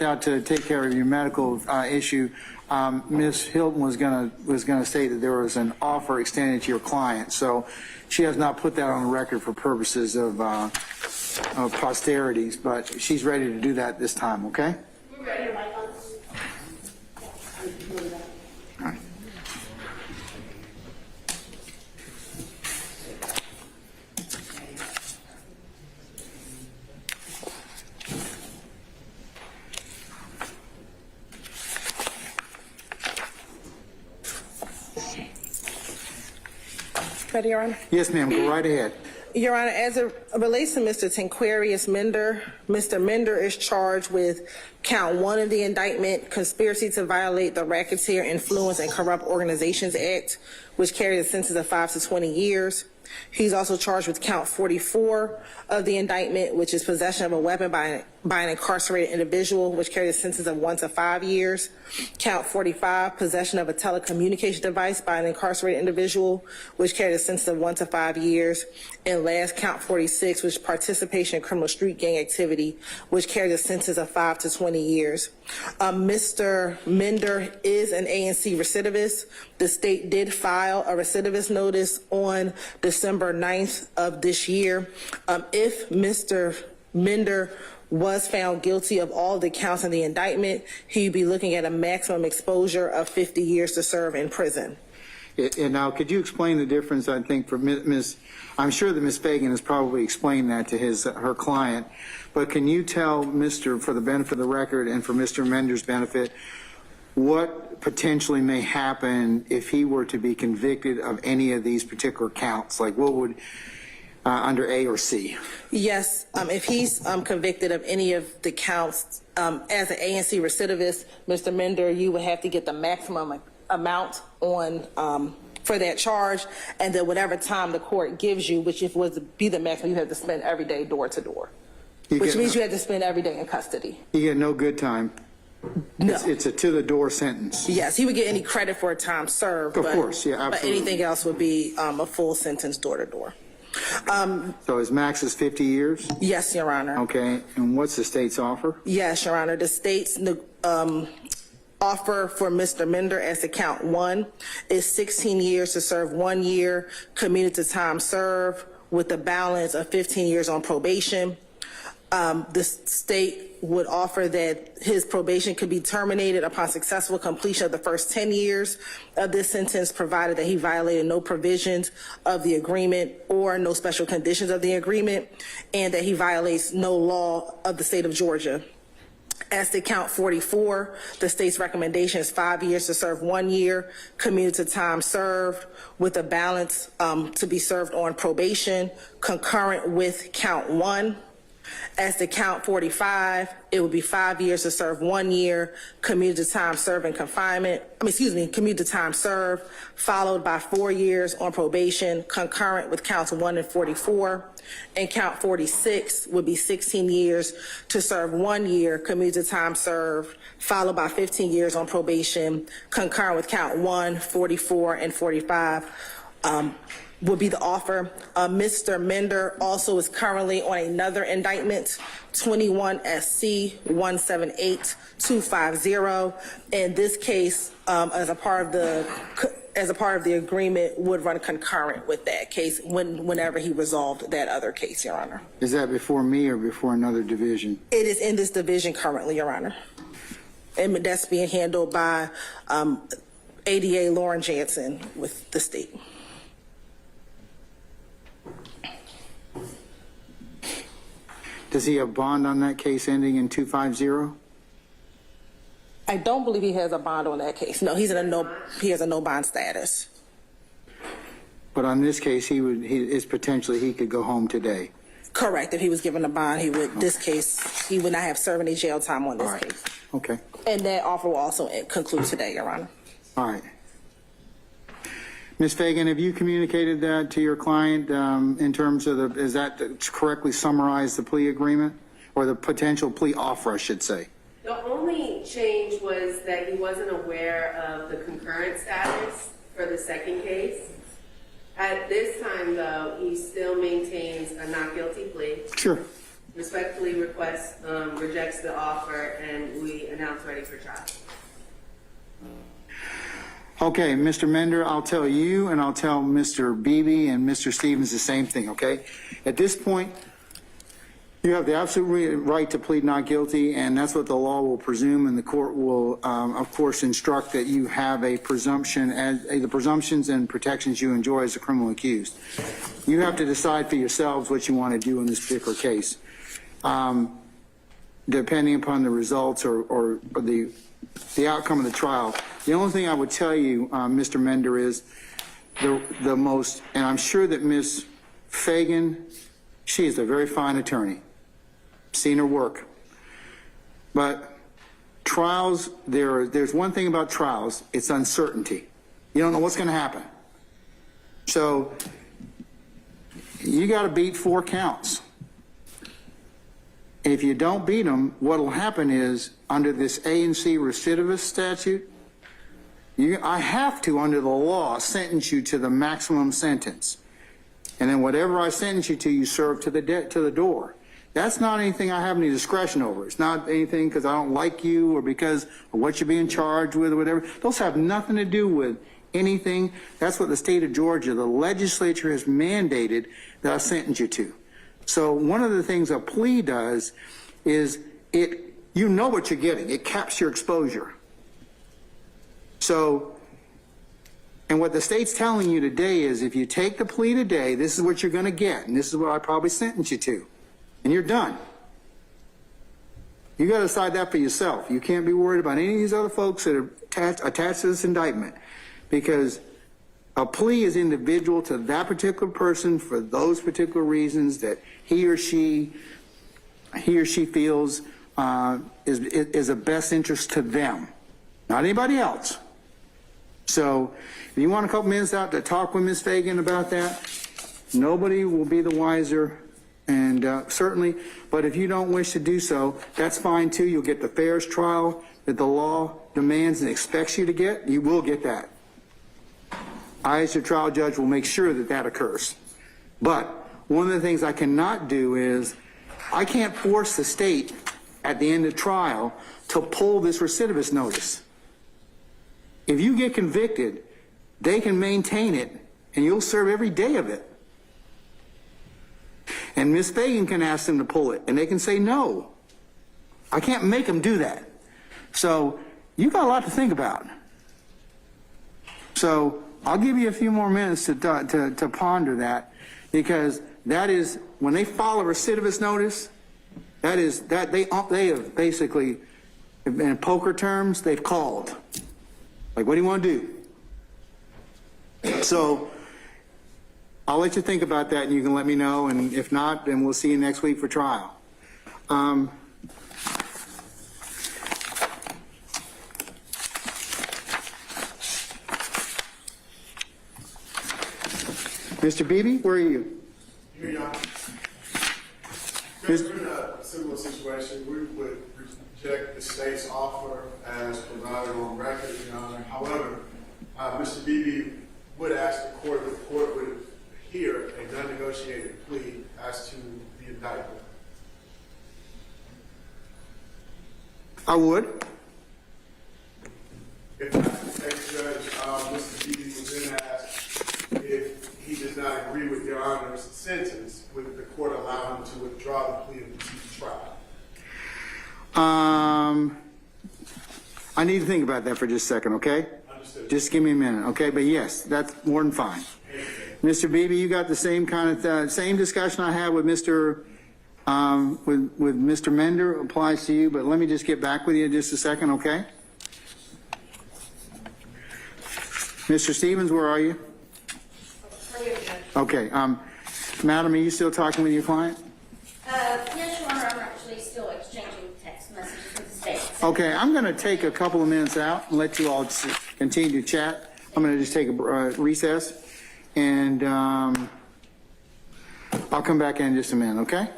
out to take care of your medical issue. Ms. Hilton was gonna say that there was an offer extended to your client, so she has not put that on the record for purposes of posterities, but she's ready to do that this time. Okay. We're ready. All right. Ready, Your Honor? Yes, ma'am. Go right ahead. Your Honor, as it relates to Mr. Tanquarius Mender, Mr. Mender is charged with count 1 of the indictment, conspiracy to violate the Racketeer Influence and Corrupt Organizations Act, which carries a sentence of 5 to 20 years. He's also charged with count 44 of the indictment, which is possession of a weapon by an incarcerated individual, which carries a sentence of 1 to 5 years. Count 45, possession of a telecommunication device by an incarcerated individual, which carries a sentence of 1 to 5 years. And last, count 46, which is participation in criminal street gang activity, which carries a sentence of 5 to 20 years. Mr. Mender is an ANC recidivist. The state did file a recidivist notice on December 9th of this year. If Mr. Mender was found guilty of all the counts in the indictment, he'd be looking at a maximum exposure of 50 years to serve in prison. And now, could you explain the difference? I think for Ms. I'm sure that Ms. Fagan has probably explained that to her client, but can you tell Mr. for the benefit of the record and for Mr. Mender's benefit, what potentially may happen if he were to be convicted of any of these particular counts? Like what would under A or C? Yes, if he's convicted of any of the counts as an ANC recidivist, Mr. Mender, you would have to get the maximum amount on for that charge, and then whatever time the court gives you, which if was to be the maximum, you have to spend every day door to door, which means you have to spend every day in custody. You get no good time. No. It's a to-the-door sentence. Yes, he would get any credit for a time served. Of course, yeah, absolutely. But anything else would be a full sentence door to door. So his max is 50 years? Yes, Your Honor. Okay, and what's the state's offer? Yes, Your Honor. The state's offer for Mr. Mender as to count 1 is 16 years to serve 1 year, commuted to time served, with a balance of 15 years on probation. The state would offer that his probation could be terminated upon successful completion of the first 10 years of this sentence, provided that he violated no provisions of the agreement or no special conditions of the agreement, and that he violates no law of the state of Georgia. As to count 44, the state's recommendation is 5 years to serve 1 year, commuted to time served, with a balance to be served on probation, concurrent with count 1. As to count 45, it would be 5 years to serve 1 year, commuted to time served in confinement, commuted to time served, followed by 4 years on probation, concurrent with counts 1 and 44. And count 46 would be 16 years to serve 1 year, commuted to time served, followed by 15 years on probation, concurrent with count 1, 44, and 45. Would be the offer. Mr. Mender also is currently on another indictment, 21 SC 178250. And this case, as a part of the agreement, would run concurrent with that case whenever he resolved that other case, Your Honor. Is that before me or before another division? It is in this division currently, Your Honor. And that's being handled by ADA Lauren Jansen with the state. Does he have bond on that case ending in 250? I don't believe he has a bond on that case. No, he has a no bond status. But on this case, he could go home today. Correct. If he was given a bond, he would. This case, he would not have served any jail time on this case. Okay. And that offer will also conclude today, Your Honor. All right. Ms. Fagan, have you communicated that to your client in terms of is that to correctly summarize the plea agreement or the potential plea offer, I should say? The only change was that he wasn't aware of the concurrent status for the second case. At this time, though, he still maintains a not guilty plea. Sure. Respectfully rejects the offer, and we ready for trial. Okay, Mr. Mender, I'll tell you and I'll tell Mr. Beebe and Mr. Stevens the same thing, okay? At this point, you have the absolute right to plead not guilty, and that's what the law will presume, and the court will, of course, instruct that you have a presumption, as the presumptions and protections you enjoy as a criminal accused. You have to decide for yourselves what you want to do in this particular case, depending upon the results or the outcome of the trial. The only thing I would tell you, Mr. Mender, is the most, and I'm sure that Ms. Fagan, she is a very fine attorney. Seen her work. But trials, there's one thing about trials, it's uncertainty. You don't know what's going to happen. So you got to beat 4 counts. If you don't beat them, what will happen is, under this A and C recidivist statute, I have to, under the law, sentence you to the maximum sentence. And then whatever I sentence you to, you serve to the door. That's not anything I have any discretion over. It's not anything because I don't like you or because of what you're being charged with or whatever. Those have nothing to do with anything. That's what the state of Georgia, the legislature has mandated that I sentence you to. So one of the things a plea does is you know what you're getting. It caps your exposure. So, and what the state's telling you today is if you take the plea today, this is what you're going to get, and this is what I probably sentence you to. And you're done. You got to decide that for yourself. You can't be worried about any of these other folks that are attached to this indictment, because a plea is individual to that particular person for those particular reasons that he or she feels is a best interest to them, not anybody else. So if you want a couple minutes out to talk with Ms. Fagan about that, nobody will be the wiser. And certainly, but if you don't wish to do so, that's fine too. You'll get the fairest trial that the law demands and expects you to get. You will get that. I, as your trial judge, will make sure that that occurs. But one of the things I cannot do is I can't force the state at the end of trial to pull this recidivist notice. If you get convicted, they can maintain it and you'll serve every day of it. And Ms. Fagan can ask them to pull it, and they can say no. I can't make them do that. So you got a lot to think about. So I'll give you a few more minutes to ponder that, because that is, when they file a recidivist notice, that is, that they have basically, in poker terms, they've called. Like, what do you want to do? So I'll let you think about that, and you can let me know, and if not, then we'll see you next week for trial. Mr. Beebe, where are you? Here you are. Because we're in a similar situation, we would reject the state's offer as provided on record, Your Honor. However, Mr. Beebe would ask the court would hear a non-negotiated plea as to the indictment. I would. If that's the case, Judge, Mr. Beebe would then ask if he does not agree with Your Honor's sentence, would the court allow him to withdraw the plea and proceed to trial? I need to think about that for just a second, okay? Understood. Just give me a minute, okay? But yes, that's more than fine. Mr. Beebe, you got the same kind of same discussion I had with Mr. With Mr. Mender applies to you, but let me just get back with you in just a second, okay? Mr. Stevens, where are you? Okay, madam, are you still talking with your client? Yes, Your Honor, I'm actually still exchanging text messages with the state. Okay, I'm going to take a couple of minutes out and let you all continue to chat. I'm going to just take a recess, and I'll come back in just a minute, okay?